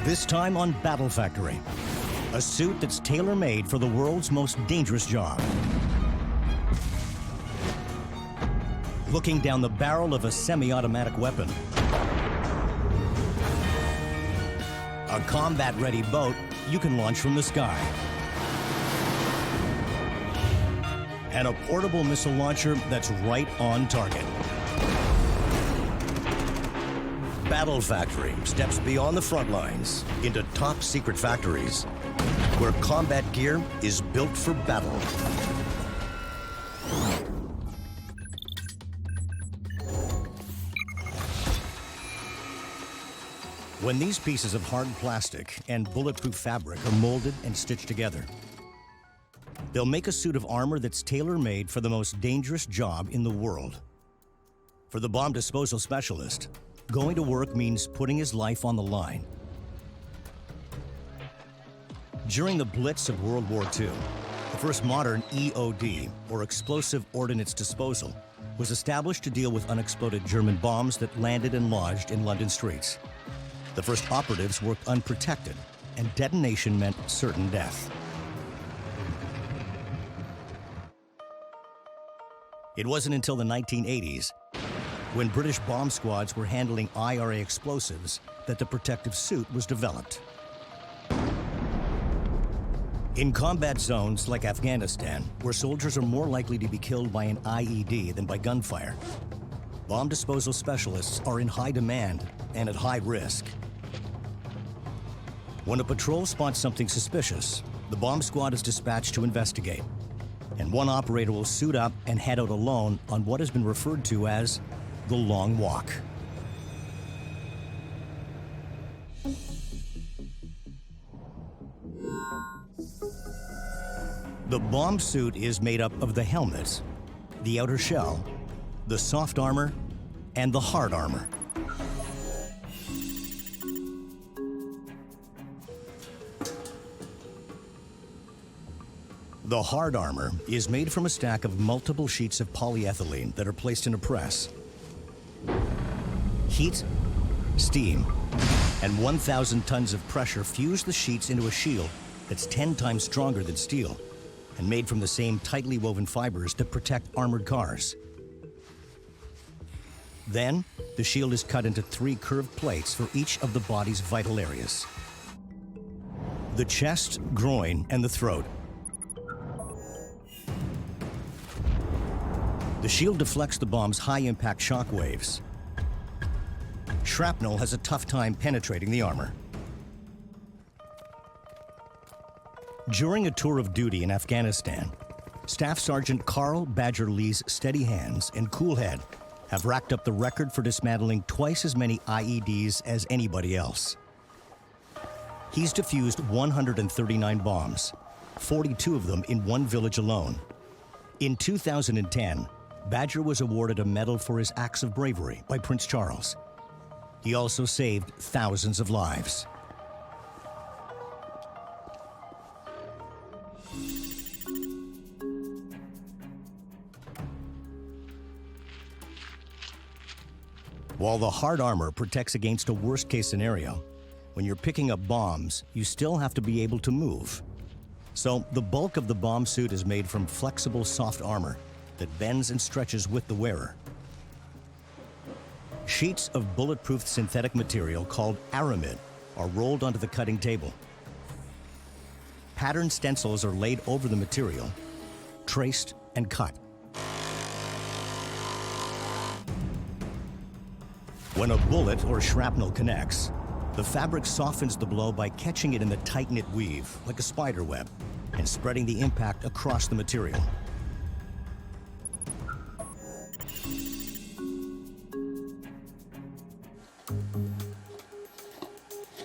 This time on Battle Factory, a suit that's tailor-made for the world's most dangerous job. Looking down the barrel of a semi-automatic weapon, a combat-ready boat you can launch from the sky, and a portable missile launcher that's right on target. Battle Factory steps beyond the front lines into top-secret factories where combat gear is built for battle. When these pieces of hard plastic and bulletproof fabric are molded and stitched together, they'll make a suit of armor that's tailor-made for the most dangerous job in the world. For the bomb disposal specialist, going to work means putting his life on the line. During the Blitz of World War II, the first modern EOD, or explosive ordnance disposal, was established to deal with unexploded German bombs that landed and lodged in London streets. The first operatives worked unprotected, and detonation meant certain death. It wasn't until the 1980s, when British bomb squads were handling IRA explosives, that the protective suit was developed. In combat zones like Afghanistan, where soldiers are more likely to be killed by an IED than by gunfire, bomb disposal specialists are in high demand and at high risk. When a patrol spots something suspicious, the bomb squad is dispatched to investigate, and one operator will suit up and head out alone on what has been referred to as the long walk. The bomb suit is made up of the helmet, the outer shell, the soft armor, and the hard armor. The hard armor is made from a stack of multiple sheets of polyethylene that are placed in a press. Heat, steam, and 1,000 tons of pressure fuse the sheets into a shield that's 10 times stronger than steel and made from the same tightly woven fibers that protect armored cars. Then, the shield is cut into 3 curved plates for each of the body's vital areas: the chest, groin, and the throat. The shield deflects the bomb's high-impact shock waves. Shrapnel has a tough time penetrating the armor. During a tour of duty in Afghanistan, Staff Sergeant Carl Badger Lee's steady hands and cool head have racked up the record for dismantling twice as many IEDs as anybody else. He's defused 139 bombs, 42 of them in one village alone. In 2010, Badger was awarded a medal for his acts of bravery by Prince Charles. He also saved thousands of lives. While the hard armor protects against a worst-case scenario, when you're picking up bombs, you still have to be able to move. So the bulk of the bomb suit is made from flexible, soft armor that bends and stretches with the wearer. Sheets of bulletproof synthetic material called armour are rolled onto the cutting table. Patterned stencils are laid over the material, traced and cut. When a bullet or shrapnel connects, the fabric softens the blow by catching it in the tight-knit weave, like a spider web, and spreading the impact across the material.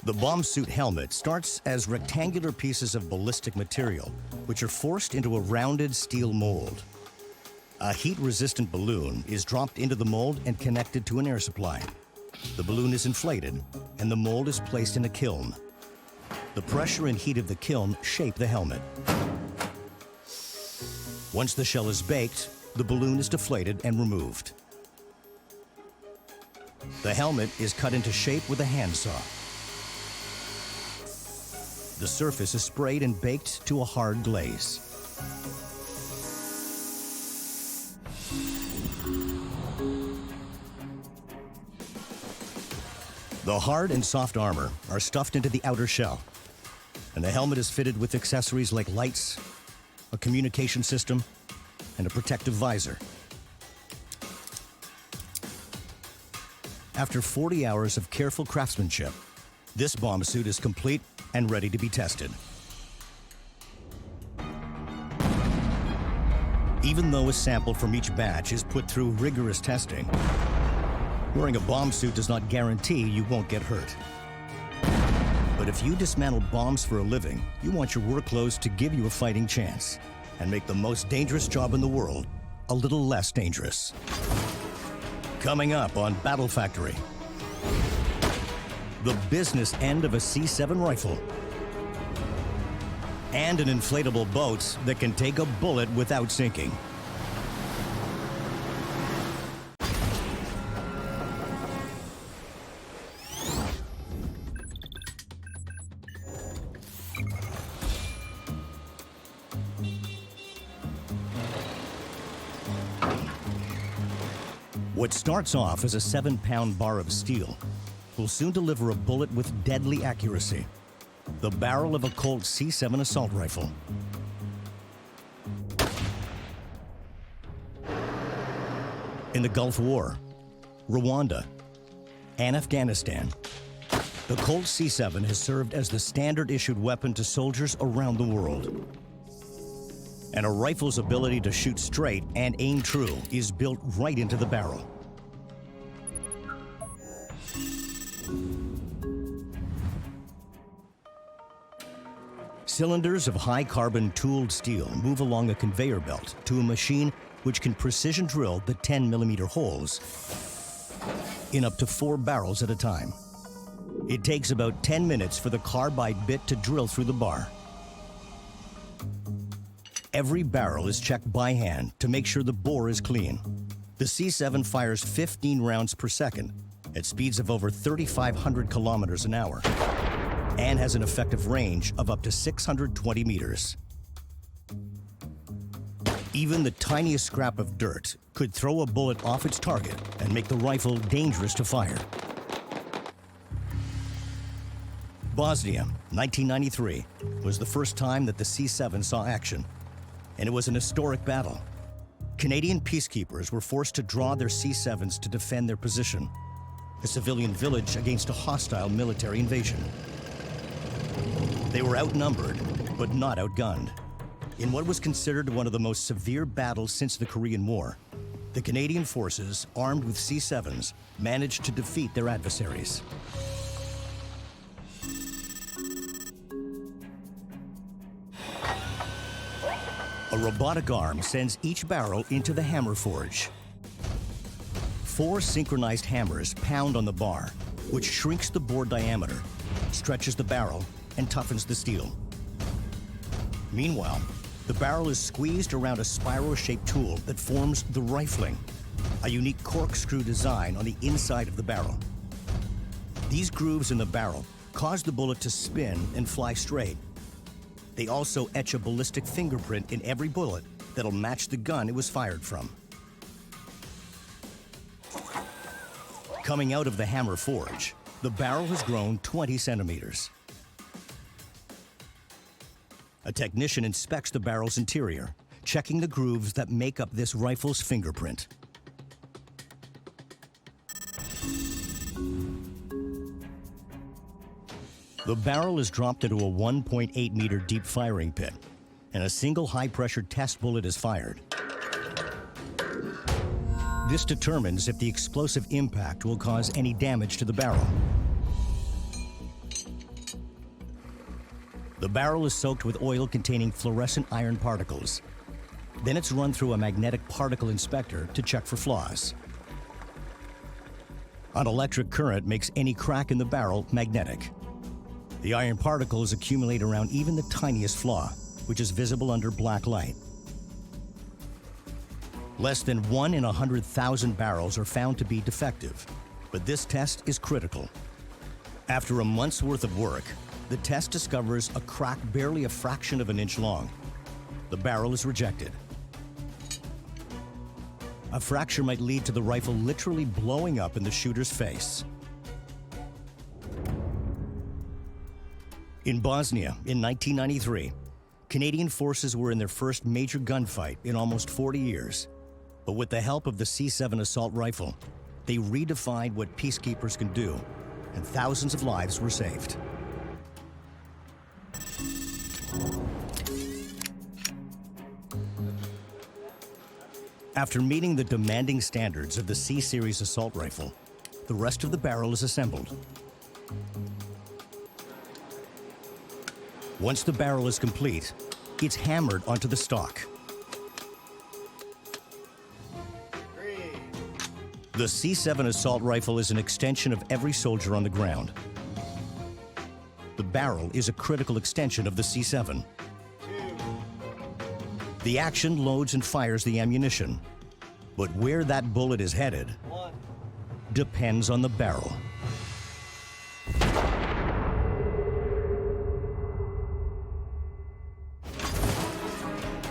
The bomb suit helmet starts as rectangular pieces of ballistic material, which are forced into a rounded steel mold. A heat-resistant balloon is dropped into the mold and connected to an air supply. The balloon is inflated, and the mold is placed in a kiln. The pressure and heat of the kiln shape the helmet. Once the shell is baked, the balloon is deflated and removed. The helmet is cut into shape with a handsaw. The surface is sprayed and baked to a hard glaze. The hard and soft armor are stuffed into the outer shell, and the helmet is fitted with accessories like lights, a communication system, and a protective visor. After 40 hours of careful craftsmanship, this bomb suit is complete and ready to be tested. Even though a sample from each batch is put through rigorous testing, wearing a bomb suit does not guarantee you won't get hurt. But if you dismantle bombs for a living, you want your work clothes to give you a fighting chance and make the most dangerous job in the world a little less dangerous. Coming up on Battle Factory, the business end of a C7 rifle, and an inflatable boat that can take a bullet without sinking. What starts off as a 7-pound bar of steel will soon deliver a bullet with deadly accuracy. The barrel of a Colt C7 assault rifle. In the Gulf War, Rwanda, and Afghanistan, the Colt C7 has served as the standard-issued weapon to soldiers around the world. And a rifle's ability to shoot straight and aim true is built right into the barrel. Cylinders of high-carbon tooled steel move along a conveyor belt to a machine which can precision drill the 10-millimeter holes in up to 4 barrels at a time. It takes about 10 minutes for the carbide bit to drill through the bar. Every barrel is checked by hand to make sure the bore is clean. The C7 fires 15 rounds per second at speeds of over 3,500 kilometers an hour and has an effective range of up to 620 meters. Even the tiniest scrap of dirt could throw a bullet off its target and make the rifle dangerous to fire. Bosnia, 1993, was the first time that the C7 saw action, and it was an historic battle. Canadian peacekeepers were forced to draw their C7s to defend their position, a civilian village against a hostile military invasion. They were outnumbered, but not outgunned. In what was considered one of the most severe battles since the Korean War, the Canadian forces, armed with C7s, managed to defeat their adversaries. A robotic arm sends each barrel into the hammer forge. 4 synchronized hammers pound on the bar, which shrinks the bore diameter, stretches the barrel, and toughens the steel. Meanwhile, the barrel is squeezed around a spiral-shaped tool that forms the rifling, a unique corkscrew design on the inside of the barrel. These grooves in the barrel cause the bullet to spin and fly straight. They also etch a ballistic fingerprint in every bullet that'll match the gun it was fired from. Coming out of the hammer forge, the barrel has grown 20 centimeters. A technician inspects the barrel's interior, checking the grooves that make up this rifle's fingerprint. The barrel is dropped into a 1.8-meter deep firing pit, and a single high-pressure test bullet is fired. This determines if the explosive impact will cause any damage to the barrel. The barrel is soaked with oil containing fluorescent iron particles. Then it's run through a magnetic particle inspector to check for flaws. An electric current makes any crack in the barrel magnetic. The iron particles accumulate around even the tiniest flaw, which is visible under black light. Less than 1 in 100,000 barrels are found to be defective, but this test is critical. After a month's worth of work, The test discovers a crack barely a fraction of an inch long. The barrel is rejected. A fracture might lead to the rifle literally blowing up in the shooter's face. In Bosnia in 1993, Canadian forces were in their first major gunfight in almost 40 years. But with the help of the C7 assault rifle, they redefined what peacekeepers can do, and thousands of lives were saved. After meeting the demanding standards of the C-Series assault rifle, the rest of the barrel is assembled. Once the barrel is complete, it's hammered onto the stock. The C7 assault rifle is an extension of every soldier on the ground. The barrel is a critical extension of the C7. The action loads and fires the ammunition, but where that bullet is headed depends on the barrel.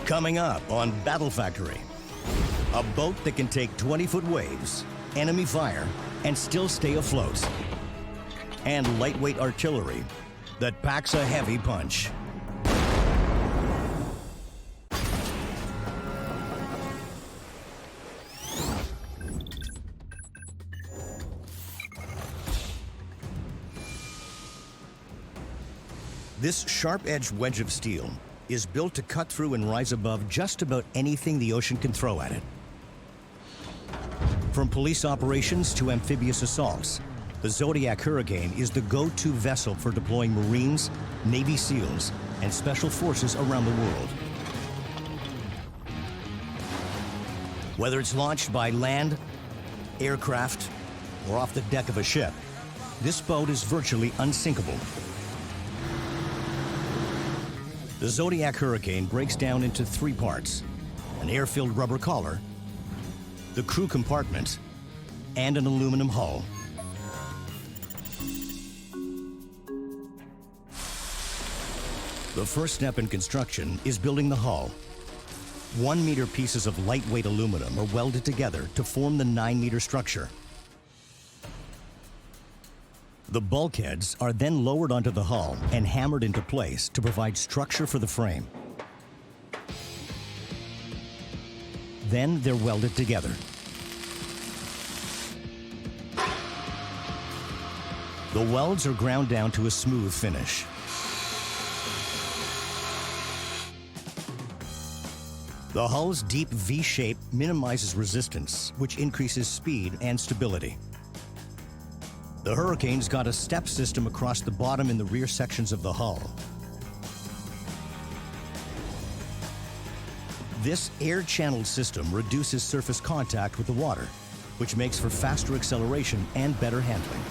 Coming up on Battle Factory, a boat that can take 20-foot waves, enemy fire, and still stay afloat, and lightweight artillery that packs a heavy punch. This sharp-edged wedge of steel is built to cut through and rise above just about anything the ocean can throw at it. From police operations to amphibious assaults, the Zodiac Hurricane is the go-to vessel for deploying Marines, Navy SEALs, and Special Forces around the world. Whether it's launched by land, aircraft, or off the deck of a ship, this boat is virtually unsinkable. The Zodiac Hurricane breaks down into three parts: an air-filled rubber collar, the crew compartment, and an aluminum hull. The first step in construction is building the hull. 1-meter pieces of lightweight aluminum are welded together to form the 9-meter structure. The bulkheads are then lowered onto the hull and hammered into place to provide structure for the frame. Then they're welded together. The welds are ground down to a smooth finish. The hull's deep V shape minimizes resistance, which increases speed and stability. The Hurricane's got a step system across the bottom and the rear sections of the hull. This air-channeled system reduces surface contact with the water, which makes for faster acceleration and better handling.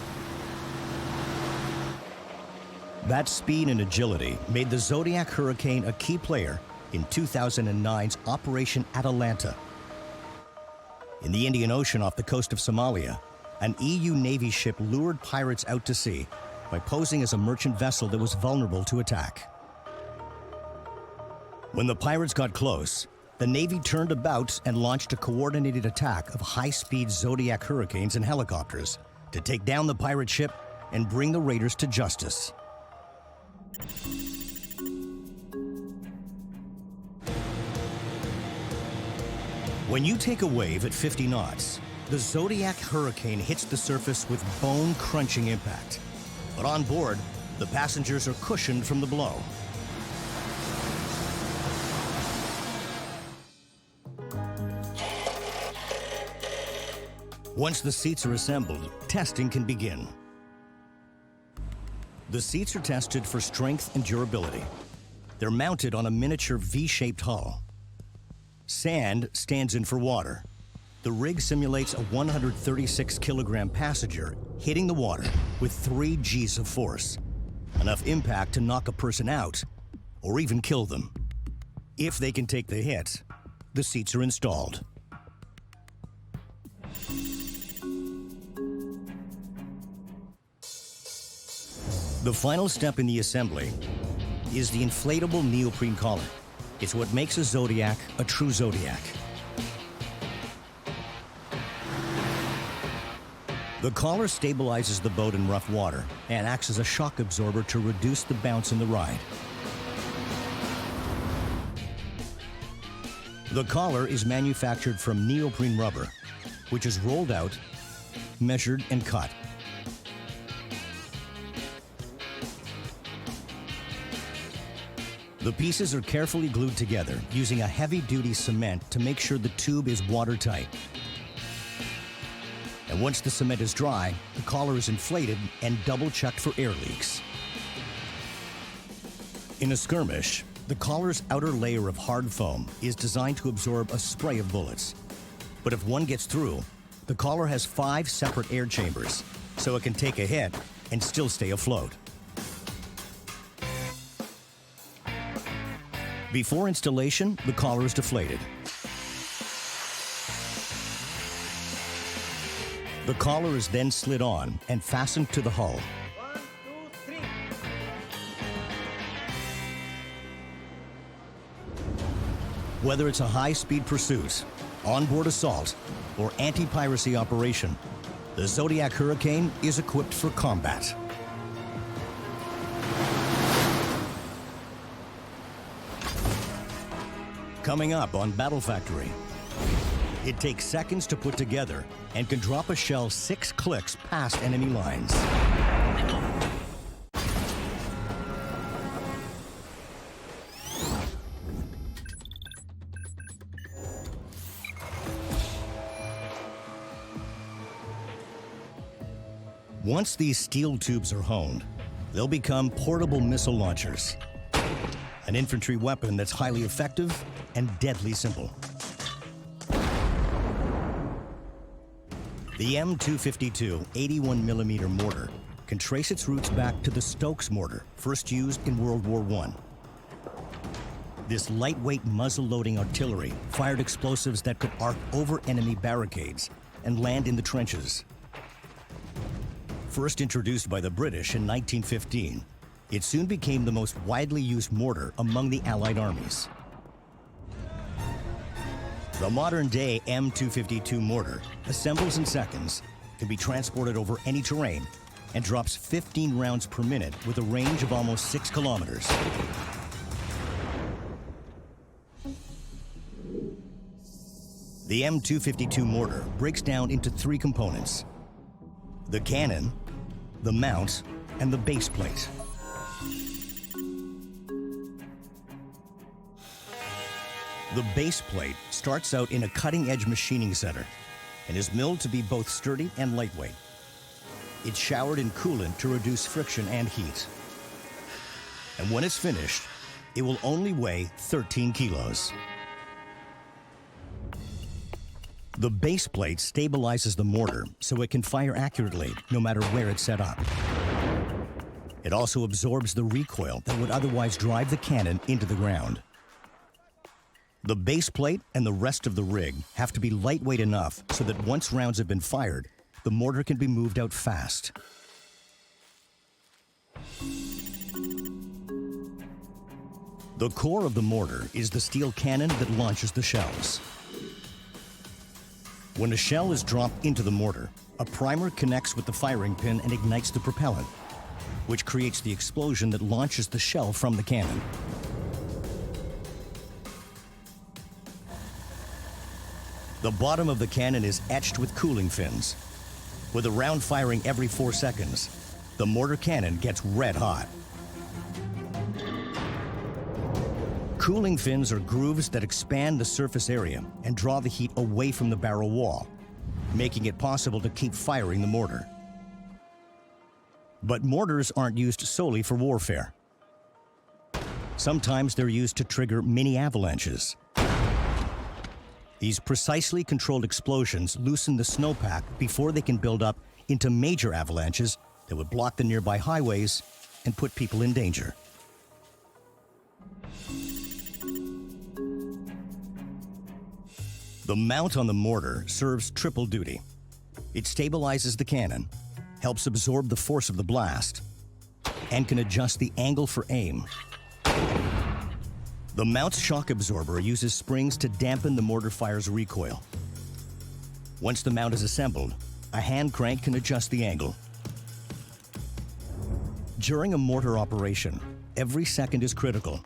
That speed and agility made the Zodiac Hurricane a key player in 2009's Operation Atalanta. In the Indian Ocean off the coast of Somalia, an EU Navy ship lured pirates out to sea by posing as a merchant vessel that was vulnerable to attack. When the pirates got close, the Navy turned about and launched a coordinated attack of high-speed Zodiac Hurricanes and helicopters to take down the pirate ship and bring the raiders to justice. When you take a wave at 50 knots, the Zodiac Hurricane hits the surface with bone-crunching impact. But on board, the passengers are cushioned from the blow. Once the seats are assembled, testing can begin. The seats are tested for strength and durability. They're mounted on a miniature V-shaped hull. Sand stands in for water. The rig simulates a 136-kilogram passenger hitting the water with 3 Gs of force, enough impact to knock a person out or even kill them. If they can take the hit, the seats are installed. The final step in the assembly is the inflatable neoprene collar. It's what makes a Zodiac a true Zodiac. The collar stabilizes the boat in rough water and acts as a shock absorber to reduce the bounce in the ride. The collar is manufactured from neoprene rubber, which is rolled out, measured, and cut. The pieces are carefully glued together using a heavy-duty cement to make sure the tube is watertight. And once the cement is dry, the collar is inflated and double-checked for air leaks. In a skirmish, the collar's outer layer of hard foam is designed to absorb a spray of bullets. But if one gets through, the collar has 5 separate air chambers, so it can take a hit and still stay afloat. Before installation, the collar is deflated. The collar is then slid on and fastened to the hull. 1, 2, 3. Whether it's a high-speed pursuit, onboard assault, or anti-piracy operation, the Zodiac Hurricane is equipped for combat. Coming up on Battle Factory, it takes seconds to put together and can drop a shell 6 clicks past enemy lines. Once these steel tubes are honed, they'll become portable missile launchers, an infantry weapon that's highly effective and deadly simple. The M252 81mm mortar can trace its roots back to the Stokes mortar, first used in World War I. This lightweight muzzle-loading artillery fired explosives that could arc over enemy barricades and land in the trenches. First introduced by the British in 1915, it soon became the most widely used mortar among the Allied armies. The modern-day M252 mortar assembles in seconds, can be transported over any terrain, and drops 15 rounds per minute with a range of almost 6 kilometers. The M252 mortar breaks down into 3 components: the cannon, the mount, and the base plate. The base plate starts out in a cutting-edge machining center and is milled to be both sturdy and lightweight. It's showered in coolant to reduce friction and heat. And when it's finished, it will only weigh 13 kilos. The base plate stabilizes the mortar so it can fire accurately no matter where it's set up. It also absorbs the recoil that would otherwise drive the cannon into the ground. The base plate and the rest of the rig have to be lightweight enough so that once rounds have been fired, the mortar can be moved out fast. The core of the mortar is the steel cannon that launches the shells. When a shell is dropped into the mortar, a primer connects with the firing pin and ignites the propellant, which creates the explosion that launches the shell from the cannon. The bottom of the cannon is etched with cooling fins. With a round firing every 4 seconds, the mortar cannon gets red hot. Cooling fins are grooves that expand the surface area and draw the heat away from the barrel wall, making it possible to keep firing the mortar. But mortars aren't used solely for warfare. Sometimes they're used to trigger mini avalanches. These precisely controlled explosions loosen the snowpack before they can build up into major avalanches that would block the nearby highways and put people in danger. The mount on the mortar serves triple duty. It stabilizes the cannon, helps absorb the force of the blast, and can adjust the angle for aim. The mount's shock absorber uses springs to dampen the mortar fire's recoil. Once the mount is assembled, a hand crank can adjust the angle. During a mortar operation, every second is critical.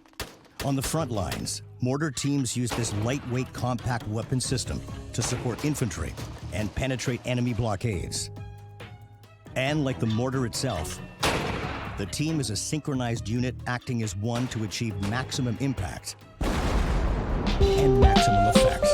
On the front lines, mortar teams use this lightweight, compact weapon system to support infantry and penetrate enemy blockades. And like the mortar itself, the team is a synchronized unit acting as one to achieve maximum impact and maximum effect.